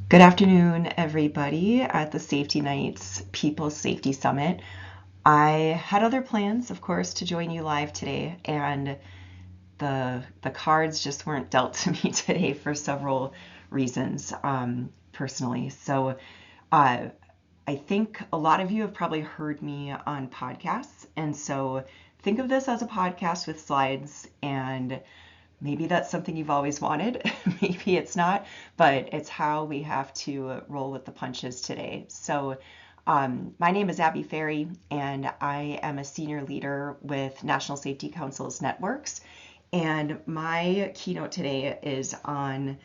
Good afternoon, everybody, at the Safety Nights People's Safety Summit. I had other plans, of course, to join you live today, and the cards just weren't dealt to me today for several reasons, personally. So uh, I think a lot of you have probably heard me on podcasts, and so think of this as a podcast with slides, and maybe that's something you've always wanted. Maybe it's not, but it's how we have to roll with the punches today. So, my name is Abby Ferri, and I am a senior leader with National Safety Council's networks. And my keynote today is on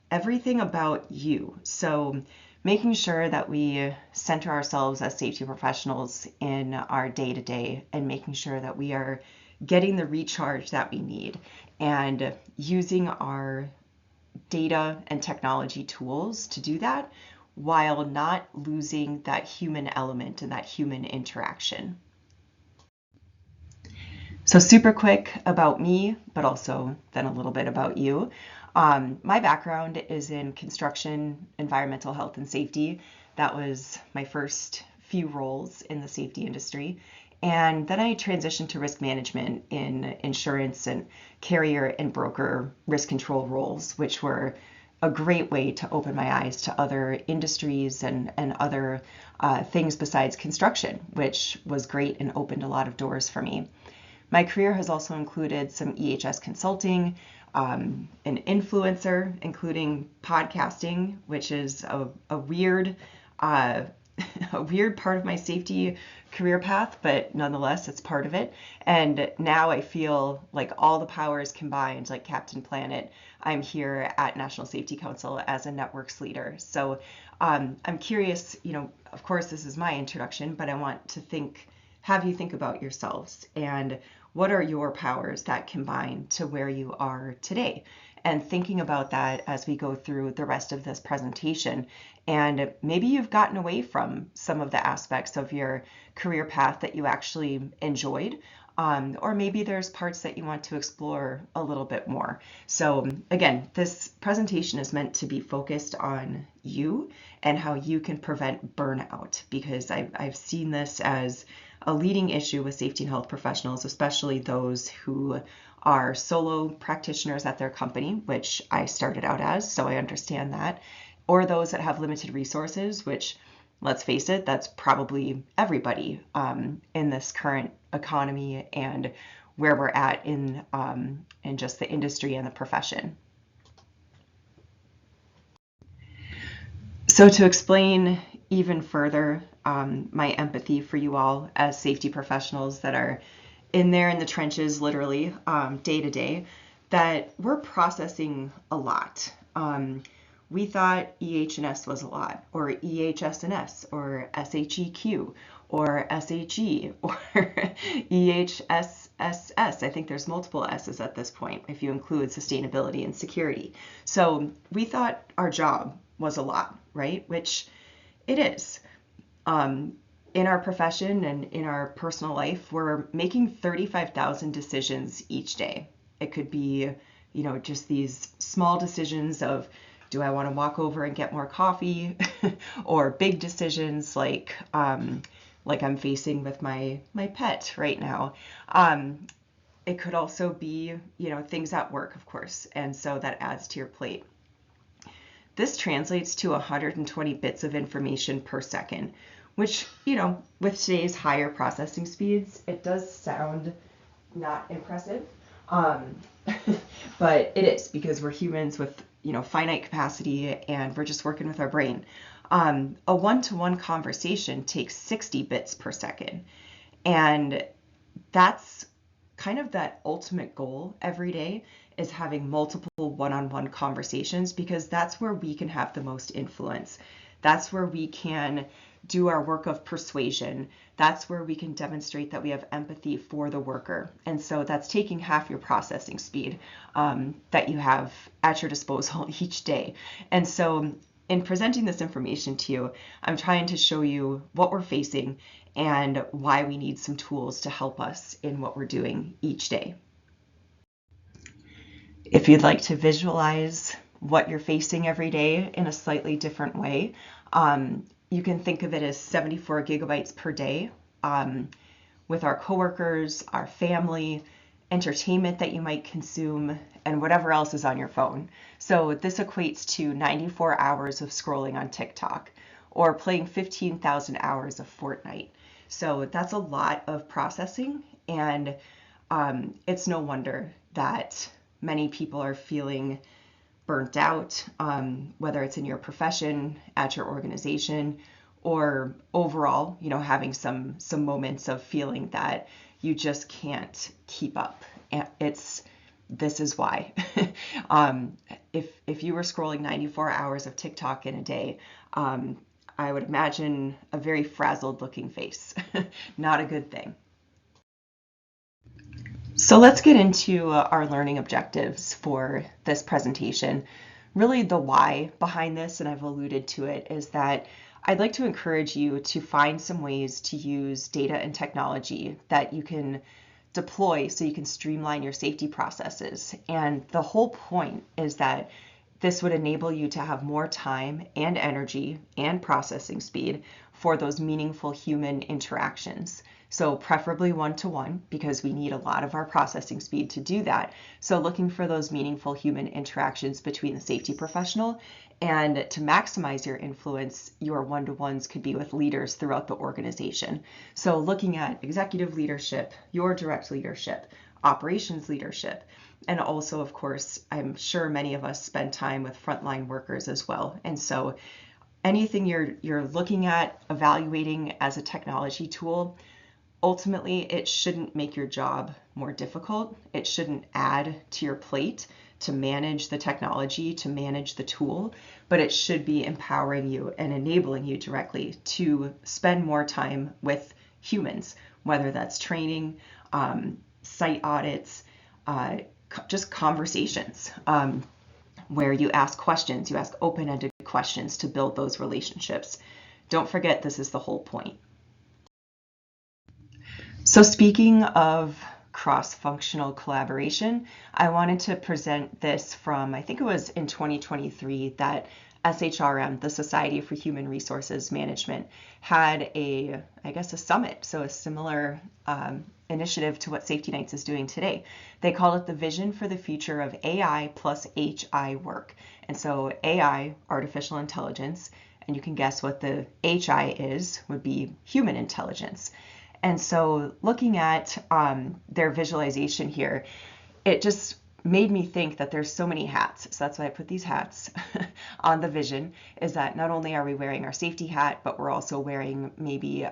everything about you. So, making sure that we center ourselves as safety professionals in our day to day and making sure that we are getting the recharge that we need and using our data and technology tools to do that while not losing that human element and that human interaction. So super quick about me, but also then a little bit about you. My background is in construction, environmental health and safety. That was my first few roles in the safety industry. And then I transitioned to risk management in insurance and carrier and broker risk control roles, which were a great way to open my eyes to other industries and other things besides construction, which was great and opened a lot of doors for me. My career has also included some EHS consulting, an influencer, including podcasting, which is a weird a weird part of my safety career path, but nonetheless, it's part of it. And now I feel like all the powers combined, like Captain Planet, I'm here at National Safety Council as a networks leader. So I'm curious, of course, this is my introduction, but I want to have you think about yourselves and what are your powers that combine to where you are today? And thinking about that as we go through the rest of this presentation. And maybe you've gotten away from some of the aspects of your career path that you actually enjoyed, or maybe there's parts that you want to explore a little bit more. So again, this presentation is meant to be focused on you and how you can prevent burnout, because I've seen this as a leading issue with safety and health professionals, especially those who are solo practitioners at their company, which I started out as, so I understand that, or those that have limited resources, which, let's face it, that's probably everybody in this current economy and where we're at in just the industry and the profession. So to explain even further my empathy for you all as safety professionals that are in there in the trenches, literally day to day, that we're processing a lot. We thought EH&S was a lot, or EHS&S, or SHEQ, or SHE, or EHSSS. I think there's multiple S's at this point, if you include sustainability and security. So we thought our job was a lot, right? Which it is. In our profession and in our personal life, we're making 35,000 decisions each day. It could be, just these small decisions of, do I want to walk over and get more coffee? Or big decisions like I'm facing with my pet right now. It could also be, things at work, of course, and so that adds to your plate. This translates to 120 bits of information per second, which, with today's higher processing speeds, it does sound not impressive. But it is, because we're humans with, finite capacity and we're just working with our brain. A one-to-one conversation takes 60 bits per second. And that's kind of that ultimate goal every day, is having multiple one-on-one conversations, because that's where we can have the most influence. That's where we can do our work of persuasion. That's where we can demonstrate that we have empathy for the worker. And so that's taking half your processing speed that you have at your disposal each day. And so in presenting this information to you, I'm trying to show you what we're facing and why we need some tools to help us in what we're doing each day. If you'd like to visualize what you're facing every day in a slightly different way. You can think of it as 74 gigabytes per day with our coworkers, our family, entertainment that you might consume, and whatever else is on your phone. So this equates to 94 hours of scrolling on TikTok or playing 15,000 hours of Fortnite. So that's a lot of processing, and it's no wonder that many people are feeling burnt out, whether it's in your profession, at your organization, or overall, having some moments of feeling that you just can't keep up. And this is why. If you were scrolling 94 hours of TikTok in a day, I would imagine a very frazzled looking face. Not a good thing. So let's get into our learning objectives for this presentation. Really the why behind this, and I've alluded to it, is that I'd like to encourage you to find some ways to use data and technology that you can deploy so you can streamline your safety processes. And the whole point is that this would enable you to have more time and energy and processing speed for those meaningful human interactions. So preferably one-to-one, because we need a lot of our processing speed to do that. So looking for those meaningful human interactions between the safety professional, and to maximize your influence, your one-to-ones could be with leaders throughout the organization. So looking at executive leadership, your direct leadership, operations leadership, and also, of course, I'm sure many of us spend time with frontline workers as well. And so anything you're looking at, evaluating as a technology tool, ultimately, it shouldn't make your job more difficult. It shouldn't add to your plate to manage the technology, to manage the tool, but it should be empowering you and enabling you directly to spend more time with humans, whether that's training, site audits, just conversations where you ask questions, you ask open-ended questions to build those relationships. Don't forget, this is the whole point. So speaking of cross-functional collaboration, I wanted to present this from, I think it was in 2023, that SHRM, the Society for Human Resources Management, had a summit, so a similar initiative to what Safety Nights is doing today. They call it the Vision for the Future of AI plus HI Work. And so AI, artificial intelligence, and you can guess what the HI is, would be human intelligence. And so looking at their visualization here, it just made me think that there's so many hats. So that's why I put these hats on the vision, is that not only are we wearing our safety hat, but we're also wearing maybe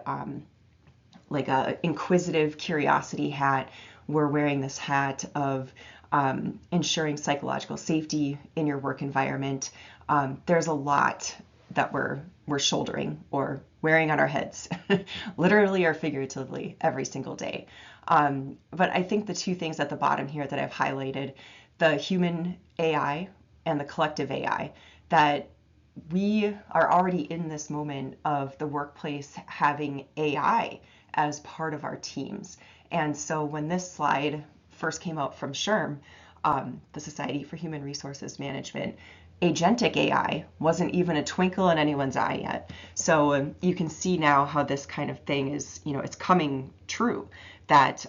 like a inquisitive curiosity hat. We're wearing this hat of ensuring psychological safety in your work environment. There's a lot that we're shouldering or wearing on our heads, literally or figuratively, every single day. But I think the two things at the bottom here that I've highlighted, the human AI and the collective AI, that we are already in this moment of the workplace having AI as part of our teams. And so when this slide first came out from SHRM, the Society for Human Resources Management, agentic AI wasn't even a twinkle in anyone's eye yet. So you can see now how this kind of thing is, it's coming true, that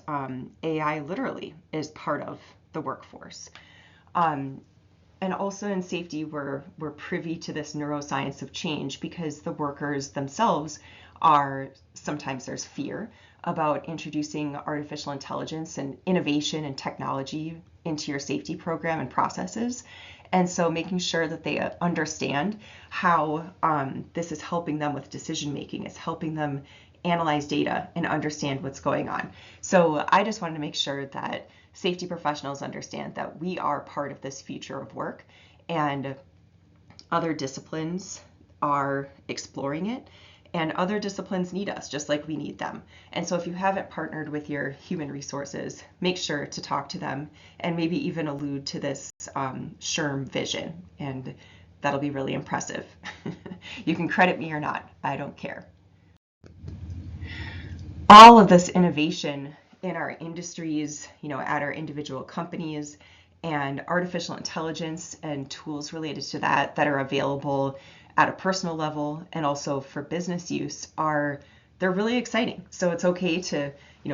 AI literally is part of the workforce. And also in safety, we're privy to this neuroscience of change because the workers themselves sometimes there's fear about introducing artificial intelligence and innovation and technology into your safety program and processes. And so making sure that they understand how this is helping them with decision making, it's helping them analyze data and understand what's going on. So I just wanted to make sure that safety professionals understand that we are part of this future of work, and other disciplines are exploring it, and other disciplines need us just like we need them. And so if you haven't partnered with your human resources, make sure to talk to them and maybe even allude to this SHRM vision, and that'll be really impressive. You can credit me or not, I don't care. All of this innovation in our industries, at our individual companies, and artificial intelligence and tools related to that that are available at a personal level and also for business use they're really exciting. So it's okay to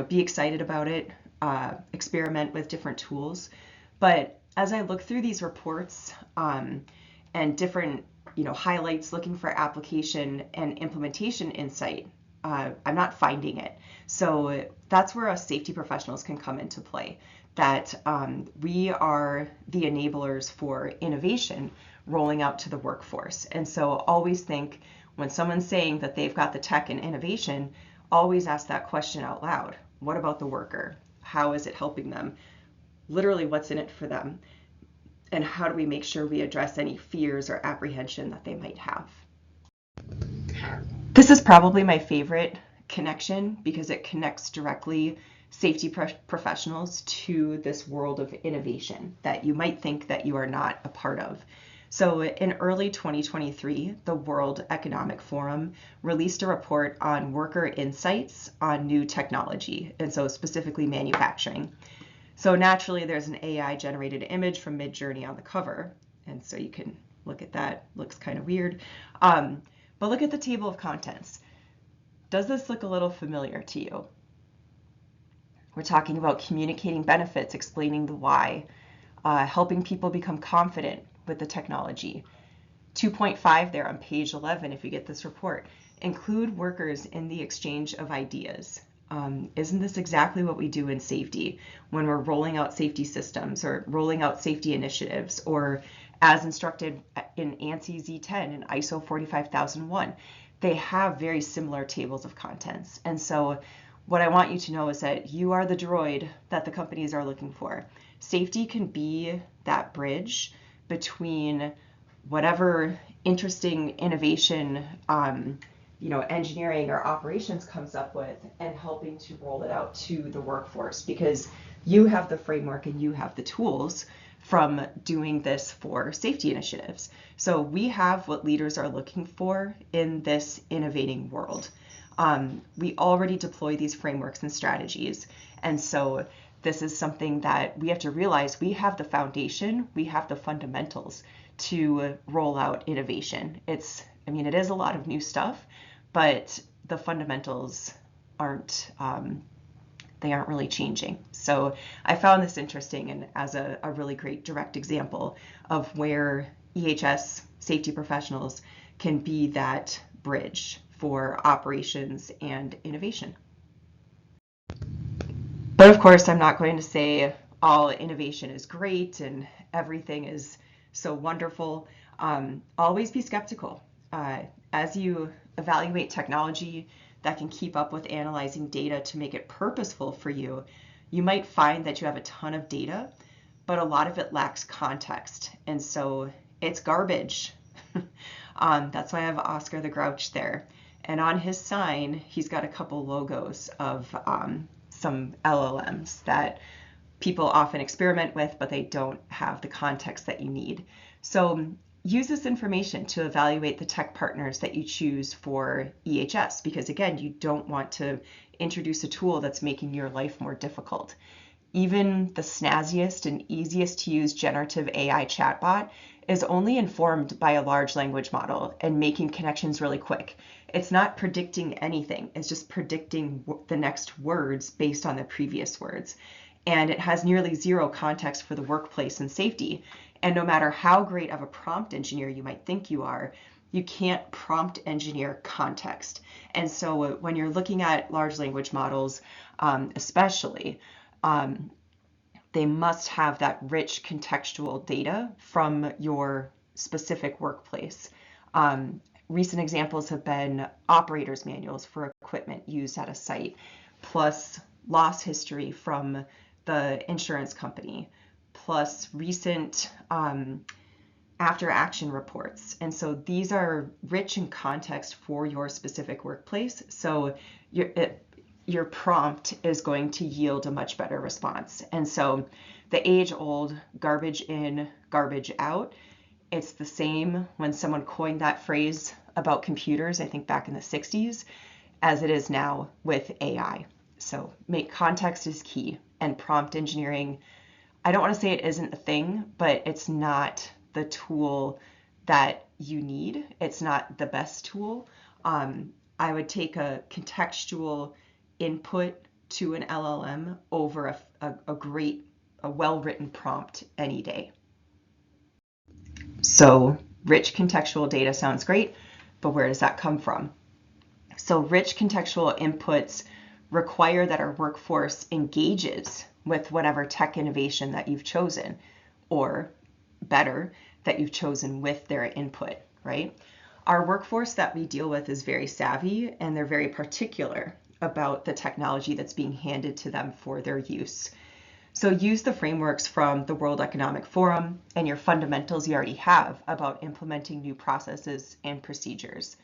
be excited about it, experiment with different tools. But as I look through these reports and different highlights looking for application and implementation insight, I'm not finding it. So that's where us safety professionals can come into play, that we are the enablers for innovation rolling out to the workforce. And so always think, when someone's saying that they've got the tech and innovation, always ask that question out loud. What about the worker? How is it helping them? Literally, what's in it for them? And how do we make sure we address any fears or apprehension that they might have? This is probably my favorite connection because it connects directly safety professionals to this world of innovation that you might think that you are not a part of. So in early 2023, the World Economic Forum released a report on worker insights on new technology, and so specifically manufacturing. So naturally, there's an AI-generated image from Midjourney on the cover, and so you can look at that. Looks kind of weird. But look at the table of contents. Does this look a little familiar to you? We're talking about communicating benefits, explaining the why, helping people become confident with the technology. 2.5 there on page 11, if you get this report, include workers in the exchange of ideas. Isn't this exactly what we do in safety when we're rolling out safety systems or rolling out safety initiatives, or as instructed in ANSI Z10 and ISO 45001? They have very similar tables of contents. And so what I want you to know is that you are the droid that the companies are looking for. Safety can be that bridge between whatever interesting innovation engineering or operations comes up with and helping to roll it out to the workforce, because you have the framework and you have the tools from doing this for safety initiatives. So we have what leaders are looking for in this innovating world. We already deploy these frameworks and strategies. And so this is something that we have to realize we have the foundation, we have the fundamentals to roll out innovation. It is a lot of new stuff, but the fundamentals aren't really changing. So I found this interesting and as a really great direct example of where EHS safety professionals can be that bridge for operations and innovation. But of course, I'm not going to say all innovation is great and everything is so wonderful. Always be skeptical. As you evaluate technology that can keep up with analyzing data to make it purposeful for you, you might find that you have a ton of data, but a lot of it lacks context. And so it's garbage. That's why I have Oscar the Grouch there. And on his sign, he's got a couple logos of some LLMs that people often experiment with, but they don't have the context that you need. So use this information to evaluate the tech partners that you choose for EHS, because again, you don't want to introduce a tool that's making your life more difficult. Even the snazziest and easiest to use generative AI chatbot is only informed by a large language model and making connections really quick. It's not predicting anything. It's just predicting the next words based on the previous words. And it has nearly zero context for the workplace and safety. And no matter how great of a prompt engineer you might think you are, you can't prompt engineer context. And so when you're looking at large language models, especially, they must have that rich contextual data from your specific workplace. Recent examples have been operators manuals for equipment used at a site, plus loss history from the insurance company, plus recent after action reports. And so these are rich in context for your specific workplace. So your prompt is going to yield a much better response. And so the age-old garbage in, garbage out, it's the same when someone coined that phrase about computers, I think back in the 60s, as it is now with AI. So context is key, and prompt engineering, I don't want to say it isn't a thing, but it's not the tool that you need. It's not the best tool. I would take a contextual input to an LLM over a well-written prompt any day. So rich contextual data sounds great, but where does that come from? So rich contextual inputs require that our workforce engages with whatever tech innovation that you've chosen, or better, that you've chosen with their input, right? Our workforce that we deal with is very savvy, and they're very particular about the technology that's being handed to them for their use. So use the frameworks from the World Economic Forum and your fundamentals you already have about implementing new processes and procedures.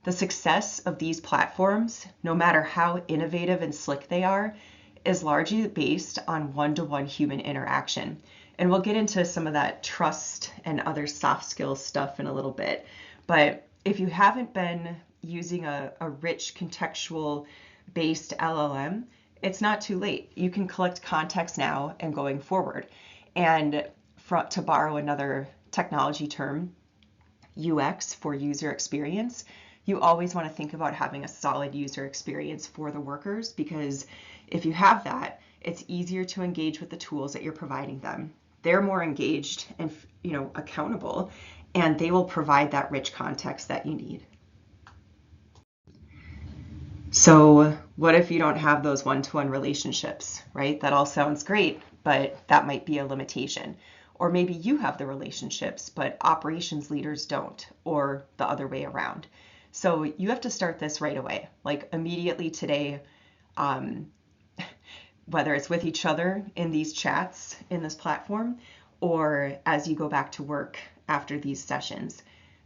The success of these platforms, no matter how innovative and slick they are, is largely based on one-to-one human interaction. And we'll get into some of that trust and other soft skills stuff in a little bit. But if you haven't been using a rich contextual based LLM, it's not too late. You can collect context now and going forward. And to borrow another technology term, UX for user experience, you always want to think about having a solid user experience for the workers, because if you have that, it's easier to engage with the tools that you're providing them. They're more engaged and accountable, and they will provide that rich context that you need. So what if you don't have those one-to-one relationships, right? That all sounds great, but that might be a limitation. Or maybe you have the relationships, but operations leaders don't, or the other way around. So you have to start this right away, like immediately today, whether it's with each other in these chats in this platform, or as you go back to work after these sessions.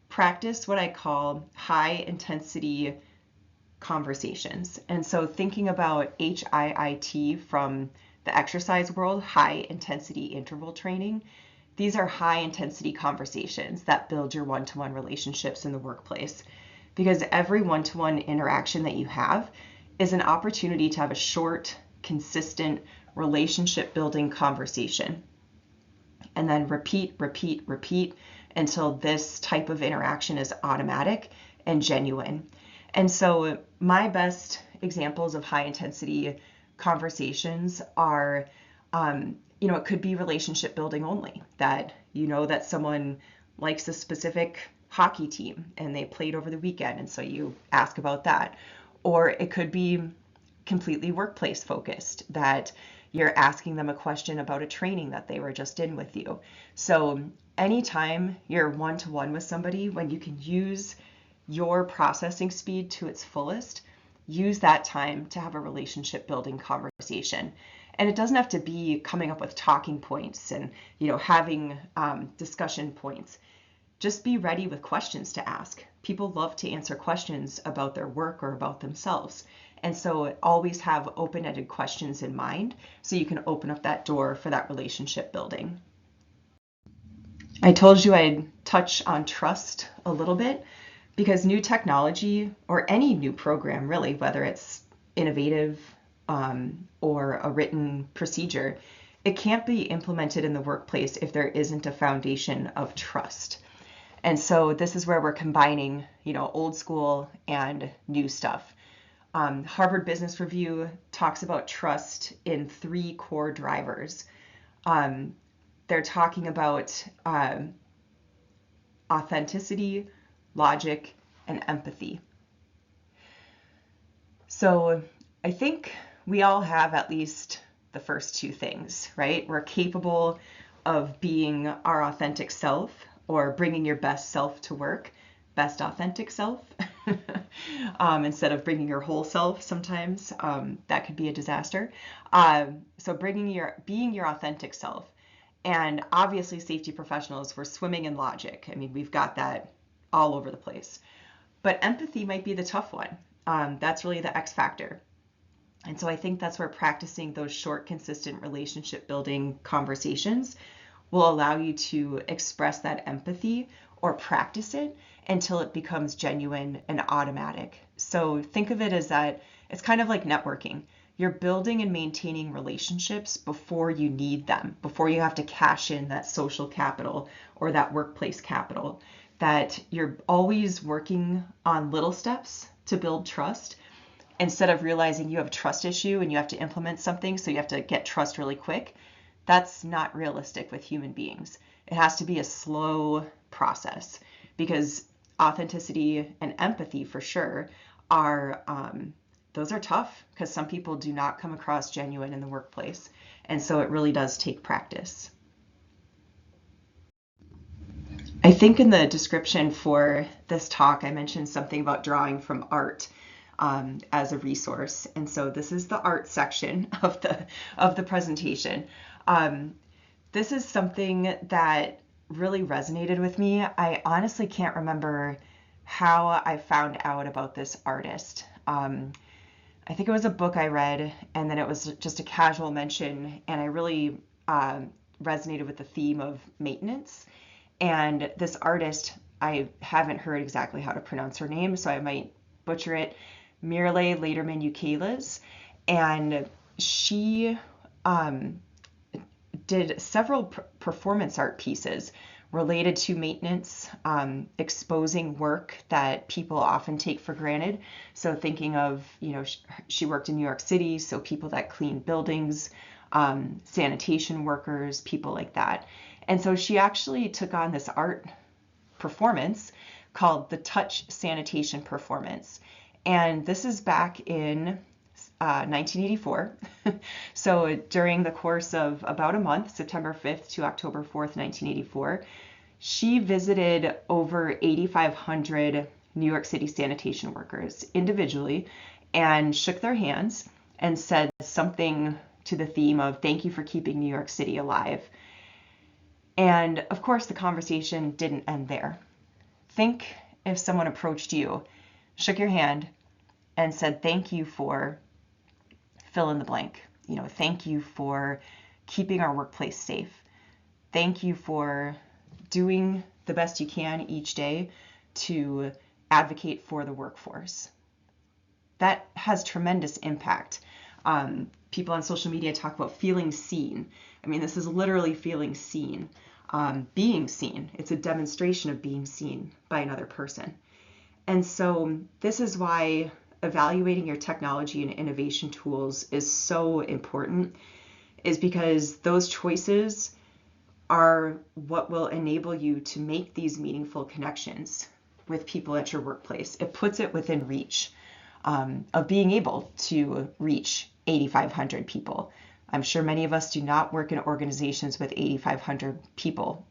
Practice what I call high intensity conversations. And so thinking about HIIT from the exercise world, high intensity interval training, these are high intensity conversations that build your one-to-one relationships in the workplace. Because every one-to-one interaction that you have is an opportunity to have a short, consistent relationship building conversation. And then repeat, repeat, repeat until this type of interaction is automatic and genuine. And so my best examples of high intensity conversations are, it could be relationship building only, that that someone likes a specific hockey team and they played over the weekend, and so you ask about that. Or it could be completely workplace focused, that you're asking them a question about a training that they were just in with you. So anytime you're one-to-one with somebody, when you can use your processing speed to its fullest, use that time to have a relationship building conversation. And it doesn't have to be coming up with talking points and having discussion points. Just be ready with questions to ask. People love to answer questions about their work or about themselves. And so always have open-ended questions in mind so you can open up that door for that relationship building. I told you I'd touch on trust a little bit, because new technology, or any new program really, whether it's innovative or a written procedure, it can't be implemented in the workplace if there isn't a foundation of trust. And so this is where we're combining, old school and new stuff. Harvard Business Review talks about trust in 3 core drivers. They're talking about authenticity, logic, and empathy. So I think we all have at least the first 2 things, right? We're capable of being our authentic self, or bringing your best self to work, best authentic self, instead of bringing your whole self sometimes. That could be a disaster. So being your authentic self. And obviously safety professionals, we're swimming in logic. I mean, we've got that all over the place. But empathy might be the tough one. That's really the X factor. And so I think that's where practicing those short, consistent relationship building conversations will allow you to express that empathy, or practice it until it becomes genuine and automatic. So think of it as that it's kind of like networking. You're building and maintaining relationships before you need them, before you have to cash in that social capital or that workplace capital, that you're always working on little steps to build trust instead of realizing you have a trust issue and you have to implement something, so you have to get trust really quick. That's not realistic with human beings. It has to be a slow process, because authenticity and empathy for sure are those are tough, because some people do not come across genuine in the workplace. And so it really does take practice. I think in the description for this talk, I mentioned something about drawing from art as a resource. And so this is the art section of the presentation. This is something that really resonated with me. I honestly can't remember how I found out about this artist. I think it was a book I read, and then it was just a casual mention, and I really resonated with the theme of maintenance. And this artist, I haven't heard exactly how to pronounce her name, so I might butcher it, Mirle Laderman-Ukeles, and she did several performance art pieces related to maintenance, exposing work that people often take for granted. So thinking of, she worked in New York City, so people that clean buildings, sanitation workers, people like that. And so she actually took on this art performance called the Touch Sanitation Performance. And this is back in 1984. So during the course of about a month, September 5th to October 4th, 1984, she visited over 8,500 New York City sanitation workers individually and shook their hands and said something to the theme of "Thank you for keeping New York City alive." And of course, the conversation didn't end there. Think if someone approached you, shook your hand, and said, "Thank you for fill in the blank. Thank you for keeping our workplace safe. Thank you for doing the best you can each day to advocate for the workforce." That has tremendous impact. People on social media talk about feeling seen. I mean, this is literally feeling seen, being seen. It's a demonstration of being seen by another person. And so this is why evaluating your technology and innovation tools is so important, is because those choices are what will enable you to make these meaningful connections with people at your workplace. It puts it within reach of being able to reach 8,500 people. I'm sure many of us do not work in organizations with 8,500 people.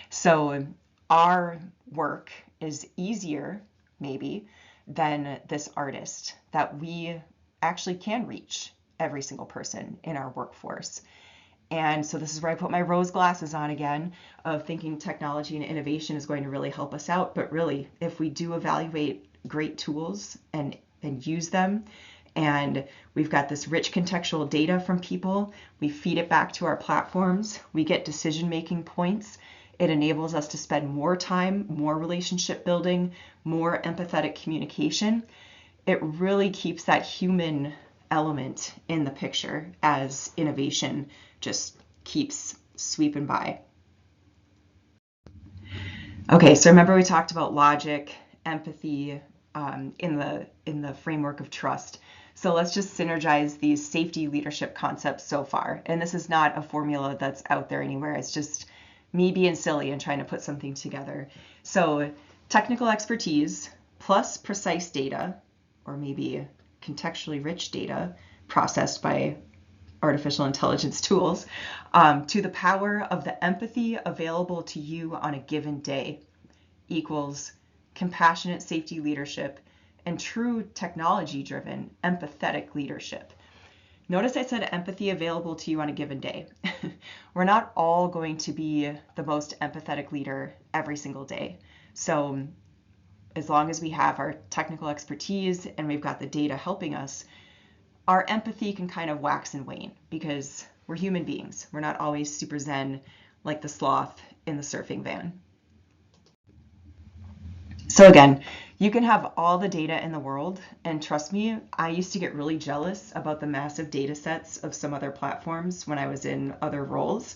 So our work is easier, maybe, than this artist, that we actually can reach every single person in our workforce. And so this is where I put my rose glasses on again, of thinking technology and innovation is going to really help us out. But really, if we do evaluate great tools and use them, and we've got this rich contextual data from people, we feed it back to our platforms, we get decision-making points. It enables us to spend more time, more relationship building, more empathetic communication. It really keeps that human element in the picture as innovation just keeps sweeping by. Okay, so remember we talked about logic, empathy in the framework of trust. So let's just synergize these safety leadership concepts so far. And this is not a formula that's out there anywhere. It's just me being silly and trying to put something together. So technical expertise plus precise data, or maybe contextually rich data processed by artificial intelligence tools, to the power of the empathy available to you on a given day equals compassionate safety leadership and true technology-driven empathetic leadership. Notice I said empathy available to you on a given day. We're not all going to be the most empathetic leader every single day. So as long as we have our technical expertise and we've got the data helping us, our empathy can kind of wax and wane, because we're human beings. We're not always super zen like the sloth in the surfing van. So again, You can have all the data in the world, and trust me, I used to get really jealous about the massive data sets of some other platforms when I was in other roles.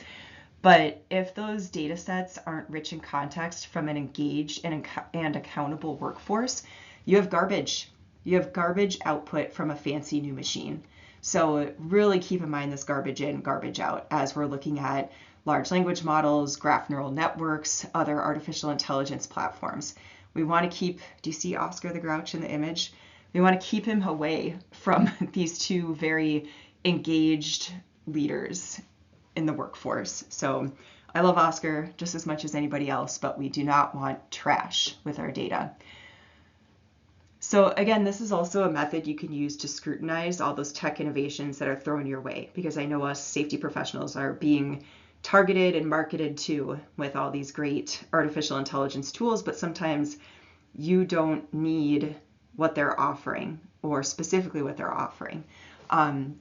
But if those data sets aren't rich in context from an engaged and accountable workforce, you have garbage. You have garbage output from a fancy new machine. So really keep in mind this garbage in, garbage out as we're looking at large language models, graph neural networks, other artificial intelligence platforms. We want to keep, do you see Oscar the Grouch in the image? We want to keep him away from these two very engaged leaders in the workforce. So I love Oscar just as much as anybody else, but we do not want trash with our data. So again, this is also a method you can use to scrutinize all those tech innovations that are thrown your way, because I know us safety professionals are being targeted and marketed to with all these great artificial intelligence tools, but sometimes you don't need what they're offering or specifically what they're offering.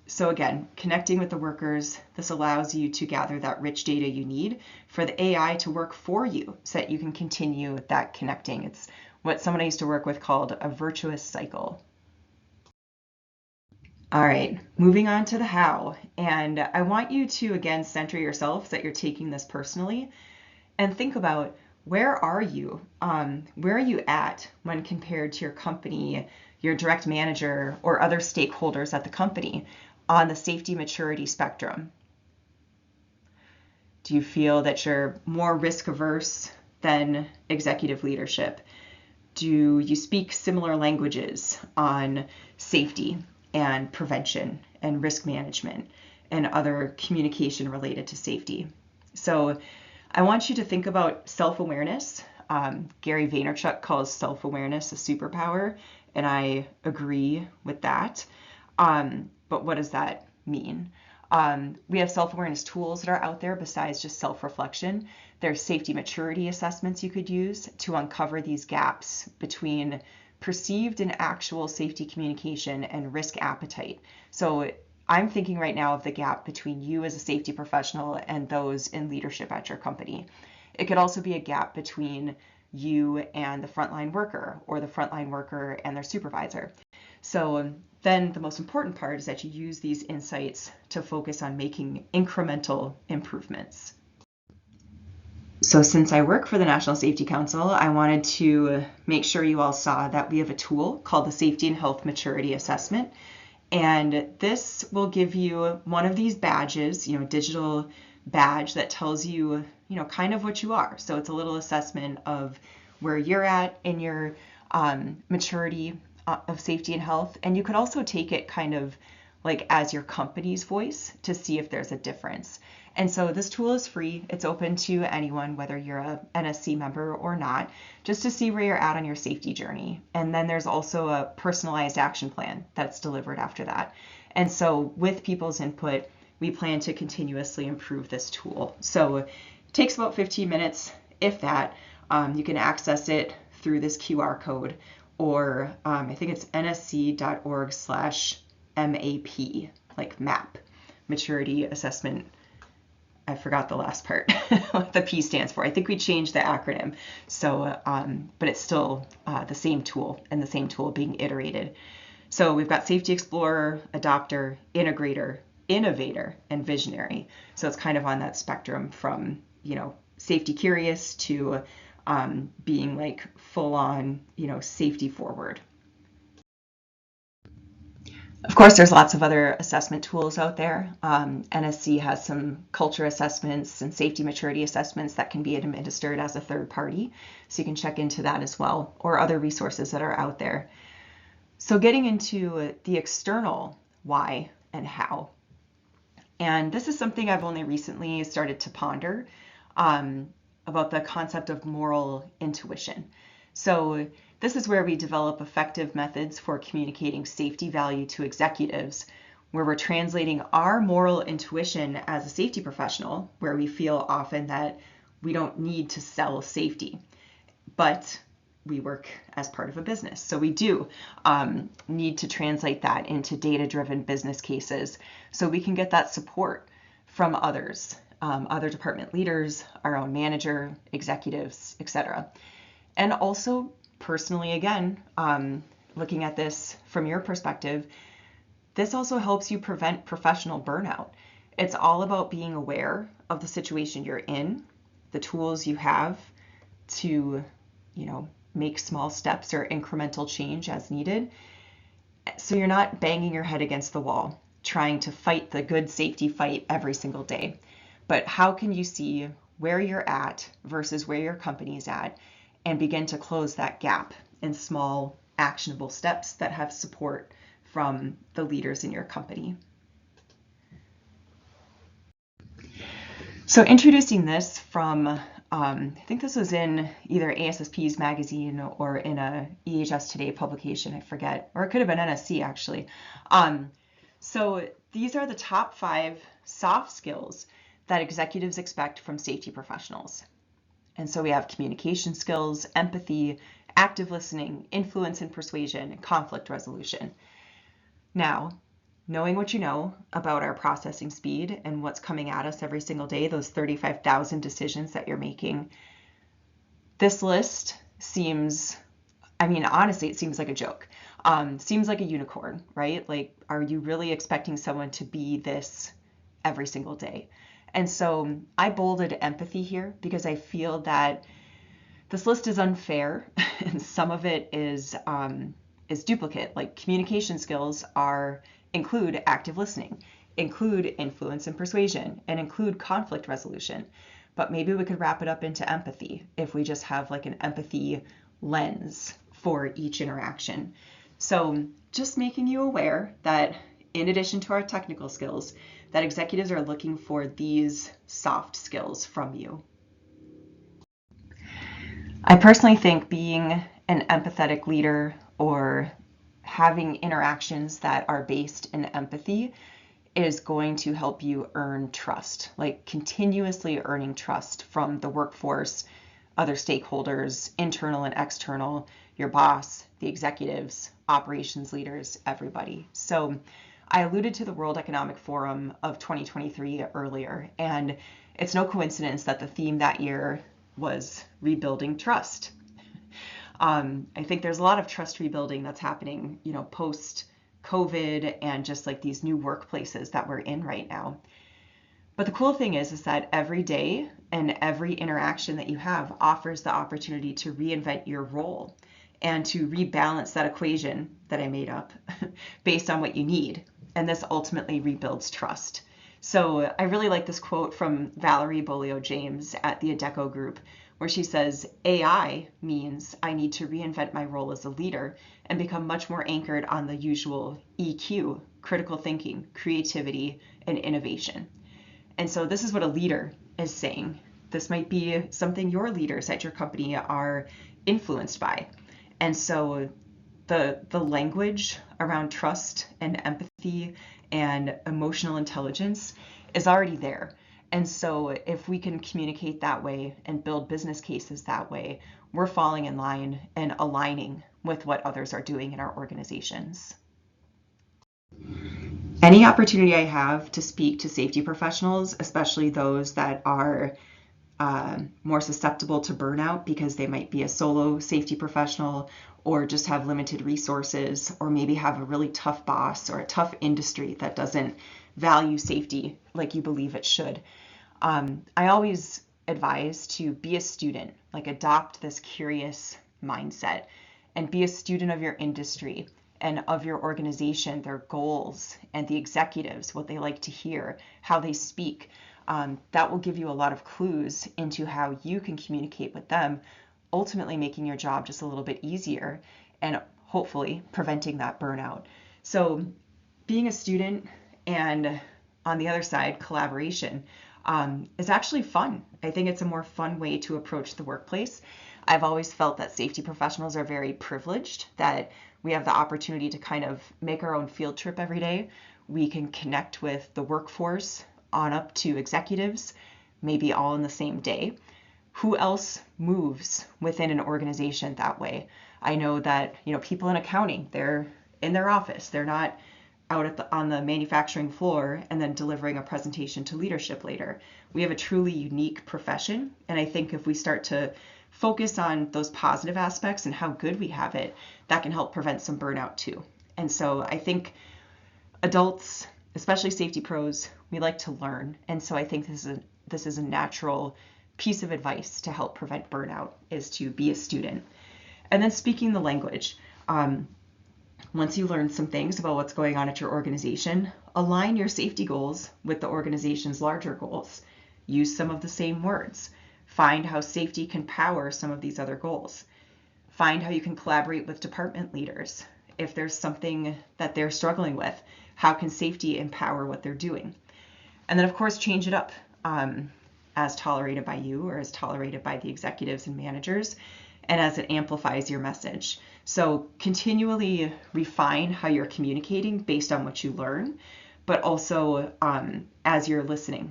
So again, connecting with the workers, this allows you to gather that rich data you need for the AI to work for you so that you can continue that connecting. It's what someone I used to work with called a virtuous cycle. All right, moving on to the how. And I want you to, again, center yourself that you're taking this personally and think about where are you? Where are you at when compared to your company, your direct manager, or other stakeholders at the company on the safety maturity spectrum? Do you feel that you're more risk averse than executive leadership? Do you speak similar languages on safety and prevention and risk management and other communication related to safety? So I want you to think about self-awareness. Gary Vaynerchuk calls self-awareness a superpower, and I agree with that. But what does that mean? We have self-awareness tools that are out there besides just self-reflection. There's safety maturity assessments you could use to uncover these gaps between perceived and actual safety communication and risk appetite. So I'm thinking right now of the gap between you as a safety professional and those in leadership at your company. It could also be a gap between you and the frontline worker or the frontline worker and their supervisor. So then the most important part is that you use these insights to focus on making incremental improvements. So since I work for the National Safety Council, I wanted to make sure you all saw that we have a tool called the Safety and Health Maturity Assessment. And this will give you one of these badges, digital badge that tells you, kind of what you are. So it's a little assessment of where you're at in your maturity of safety and health. And you could also take it kind of like as your company's voice to see if there's a difference. And so this tool is free. It's open to anyone, whether you're a NSC member or not, just to see where you're at on your safety journey. And then there's also a personalized action plan that's delivered after that. And so with people's input, we plan to continuously improve this tool. So it takes about 15 minutes, if that. You can access it through this QR code, or I think it's nsc.org/MAP, like MAP, Maturity Assessment. I forgot the last part, what the P stands for. I think we changed the acronym. So, but it's still the same tool and the same tool being iterated. So we've got Safety Explorer, Adopter, Integrator, Innovator, and Visionary. So it's kind of on that spectrum from, safety curious to being like full on, safety forward. Of course, there's lots of other assessment tools out there. NSC has some culture assessments and safety maturity assessments that can be administered as a third party. So you can check into that as well, or other resources that are out there. So getting into the external why and how. And this is something I've only recently started to ponder about the concept of moral intuition. So this is where we develop effective methods for communicating safety value to executives, where we're translating our moral intuition as a safety professional, where we feel often that we don't need to sell safety, but we work as part of a business. So we do need to translate that into data-driven business cases so we can get that support from others, other department leaders, our own manager, executives, etc. And also personally, again, looking at this from your perspective, this also helps you prevent professional burnout. It's all about being aware of the situation you're in, the tools you have to, make small steps or incremental change as needed. So you're not banging your head against the wall, trying to fight the good safety fight every single day. But how can you see where you're at versus where your company's at and begin to close that gap in small, actionable steps that have support from the leaders in your company? So introducing this from, I think this was in either ASSP's magazine or in a EHS Today publication, I forget, or it could have been NSC actually. So these are the top 5 soft skills that executives expect from safety professionals. And so we have communication skills, empathy, active listening, influence and persuasion, and conflict resolution. Now, knowing what you know about our processing speed and what's coming at us every single day, those 35,000 decisions that you're making, this list seems, honestly, it seems like a joke. Seems like a unicorn, right? Like, are you really expecting someone to be this every single day? And so I bolded empathy here because I feel that this list is unfair and some of it is duplicate. Like, communication skills include active listening, include influence and persuasion, and include conflict resolution. But maybe we could wrap it up into empathy if we just have like an empathy lens for each interaction. So just making you aware that in addition to our technical skills, that executives are looking for these soft skills from you. I personally think being an empathetic leader or having interactions that are based in empathy is going to help you earn trust, like continuously earning trust from the workforce, other stakeholders, internal and external, your boss, the executives, operations leaders, everybody. So I alluded to the World Economic Forum of 2023 earlier, and it's no coincidence that the theme that year was rebuilding trust. I think there's a lot of trust rebuilding that's happening, post COVID and just like these new workplaces that we're in right now. But the cool thing is that every day and every interaction that you have offers the opportunity to reinvent your role and to rebalance that equation that I made up based on what you need. And this ultimately rebuilds trust. So I really like this quote from Valerie Bolio-James at the Adecco Group, where she says, AI means I need to reinvent my role as a leader and become much more anchored on the usual EQ, critical thinking, creativity, and innovation. And so this is what a leader is saying. This might be something your leaders at your company are influenced by. And so the language around trust and empathy and emotional intelligence is already there. And so if we can communicate that way and build business cases that way, we're falling in line and aligning with what others are doing in our organizations. Any opportunity I have to speak to safety professionals, especially those that are more susceptible to burnout because they might be a solo safety professional or just have limited resources or maybe have a really tough boss or a tough industry that doesn't value safety like you believe it should. I always advise to be a student, like adopt this curious mindset and be a student of your industry and of your organization, their goals and the executives, what they like to hear, how they speak. That will give you a lot of clues into how you can communicate with them, ultimately making your job just a little bit easier and hopefully preventing that burnout. So being a student and on the other side, collaboration is actually fun. I think it's a more fun way to approach the workplace. I've always felt that safety professionals are very privileged, that we have the opportunity to kind of make our own field trip every day. We can connect with the workforce on up to executives, maybe all in the same day. Who else moves within an organization that way? I know that, people in accounting, they're in their office. They're not out on the manufacturing floor and then delivering a presentation to leadership later. We have a truly unique profession. And I think if we start to focus on those positive aspects and how good we have it, that can help prevent some burnout too. And so I think adults, especially safety pros, we like to learn. And so I think this is a natural piece of advice to help prevent burnout, is to be a student. And then speaking the language. Once you learn some things about what's going on at your organization, align your safety goals with the organization's larger goals. Use some of the same words. Find how safety can power some of these other goals. Find how you can collaborate with department leaders. If there's something that they're struggling with, how can safety empower what they're doing? And then, of course, change it up as tolerated by you or as tolerated by the executives and managers, and as it amplifies your message. So continually refine how you're communicating based on what you learn, but also as you're listening.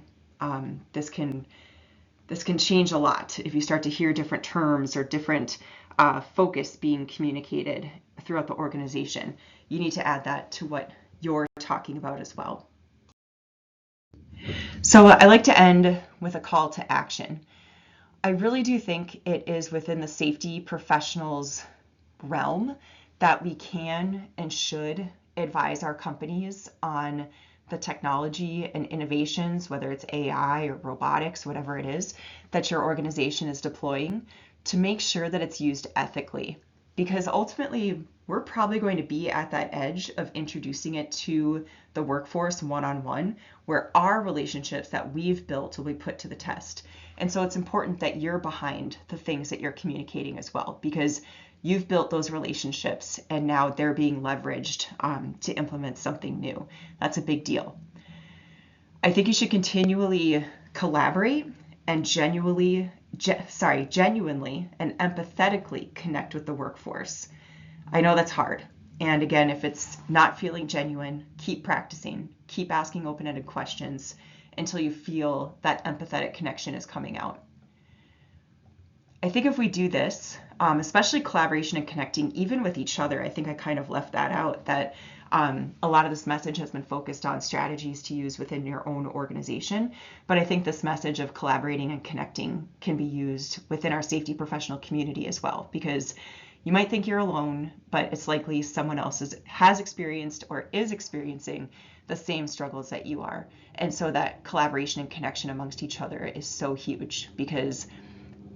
This can change a lot if you start to hear different terms or different focus being communicated throughout the organization. You need to add that to what you're talking about as well. So I like to end with a call to action. I really do think it is within the safety professionals' realm that we can and should advise our companies on the technology and innovations, whether it's AI or robotics, whatever it is that your organization is deploying, to make sure that it's used ethically. Because ultimately, we're probably going to be at that edge of introducing it to the workforce one-on-one, where our relationships that we've built will be put to the test. And so it's important that you're behind the things that you're communicating as well, because you've built those relationships and now they're being leveraged to implement something new. That's a big deal. I think you should continually collaborate and genuinely and empathetically connect with the workforce. I know that's hard. And again, if it's not feeling genuine, keep practicing, keep asking open-ended questions until you feel that empathetic connection is coming out. I think if we do this, especially collaboration and connecting even with each other, I think I kind of left that out, that a lot of this message has been focused on strategies to use within your own organization. But I think this message of collaborating and connecting can be used within our safety professional community as well, because you might think you're alone, but it's likely someone else has experienced or is experiencing the same struggles that you are. And so that collaboration and connection amongst each other is so huge, because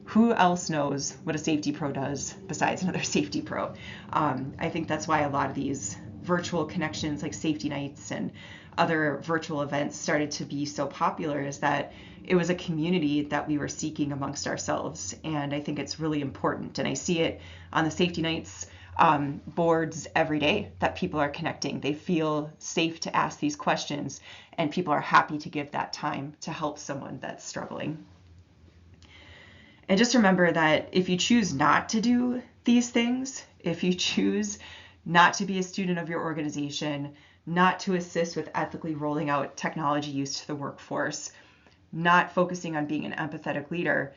who else knows what a safety pro does besides another safety pro? I think that's why a lot of these virtual connections like safety nights and other virtual events started to be so popular, is that it was a community that we were seeking amongst ourselves. And I think it's really important. And I see it on the safety nights boards every day that people are connecting. They feel safe to ask these questions, and people are happy to give that time to help someone that's struggling. And just remember that if you choose not to do these things, if you choose not to be a student of your organization, not to assist with ethically rolling out technology use to the workforce, not focusing on being an empathetic leader,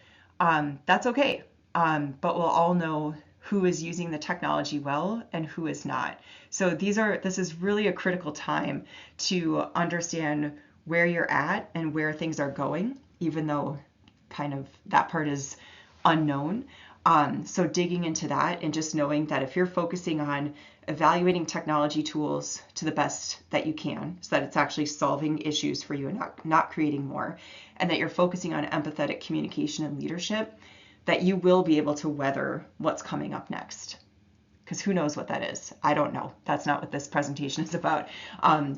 that's okay. But we'll all know who is using the technology well and who is not. So this is really a critical time to understand where you're at and where things are going, even though kind of that part is unknown. So digging into that and just knowing that if you're focusing on evaluating technology tools to the best that you can, so that it's actually solving issues for you and not creating more, and that you're focusing on empathetic communication and leadership, that you will be able to weather what's coming up next. Because who knows what that is? I don't know. That's not what this presentation is about.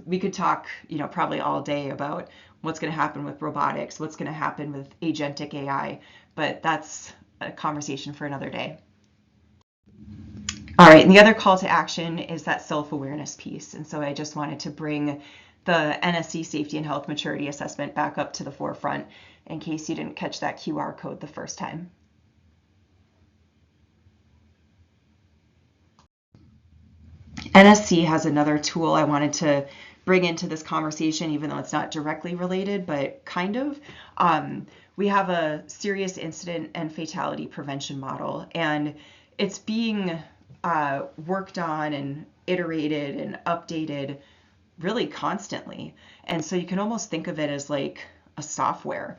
We could talk, probably all day about what's going to happen with robotics, what's going to happen with agentic AI, but that's a conversation for another day. All right, and the other call to action is that self-awareness piece. And so I just wanted to bring the NSC Safety and Health Maturity Assessment back up to the forefront in case you didn't catch that QR code the first time. NSC has another tool I wanted to bring into this conversation, even though it's not directly related, but kind of. We have a serious incident and fatality prevention model, and it's being worked on and iterated and updated really constantly. And so you can almost think of it as like a software.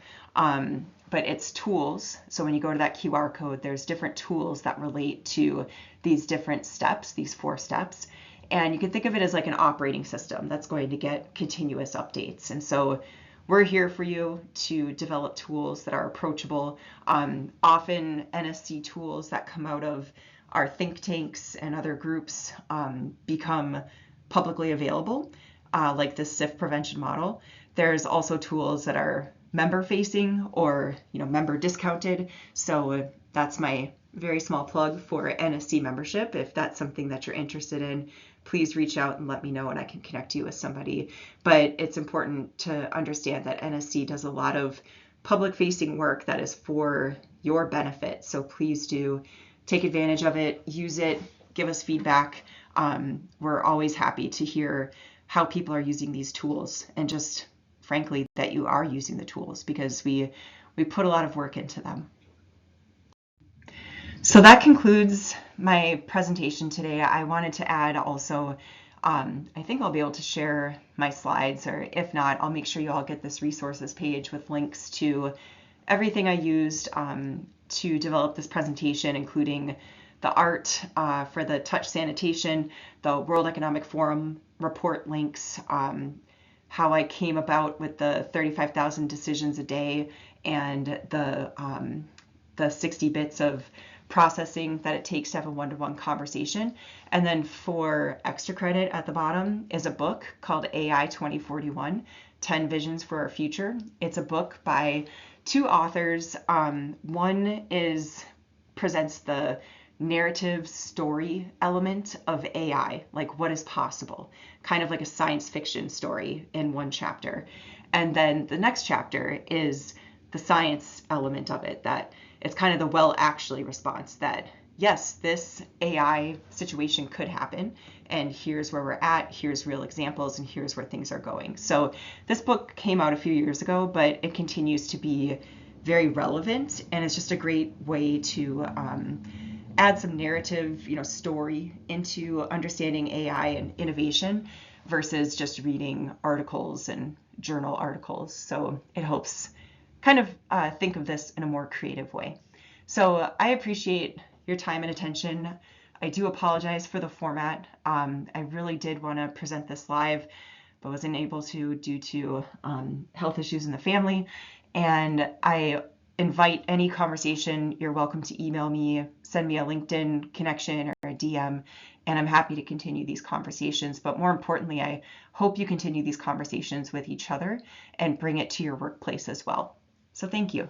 but it's tools. So when you go to that QR code, there's different tools that relate to these different steps, these 4 steps. And you can think of it as like an operating system that's going to get continuous updates. And so we're here for you to develop tools that are approachable. Often NSC tools that come out of our think tanks and other groups become publicly available, like the SIF prevention model. There's also tools that are member facing or member discounted. So that's my very small plug for NSC membership. If that's something that you're interested in, please reach out and let me know and I can connect you with somebody. But it's important to understand that NSC does a lot of public facing work that is for your benefit. So please do take advantage of it, use it, give us feedback. We're always happy to hear how people are using these tools, and just frankly that you are using the tools, because we put a lot of work into them. So that concludes my presentation today. I wanted to add also, I think I'll be able to share my slides, or if not, I'll make sure you all get this resources page with links to everything I used to develop this presentation, including the art for the touch sanitation, the World Economic Forum report links, how I came about with the 35,000 decisions a day, and the 60 bits of processing that it takes to have a one-to-one conversation. And then for extra credit at the bottom is a book called AI 2041, 10 Visions for Our Future. It's a book by 2 authors. One presents the narrative story element of AI, like what is possible, kind of like a science fiction story in one chapter. And then the next chapter is the science element of it, that it's kind of the well actually response that yes, this AI situation could happen, and here's where we're at, here's real examples, and here's where things are going. So this book came out a few years ago, but it continues to be very relevant, and it's just a great way to add some narrative, story into understanding AI and innovation versus just reading articles and journal articles. So it helps kind of think of this in a more creative way. So I appreciate your time and attention. I do apologize for the format. I really did want to present this live, but wasn't able to due to health issues in the family. And I invite any conversation. You're welcome to email me, send me a LinkedIn connection or a DM, and I'm happy to continue these conversations. But more importantly, I hope you continue these conversations with each other and bring it to your workplace as well. So thank you.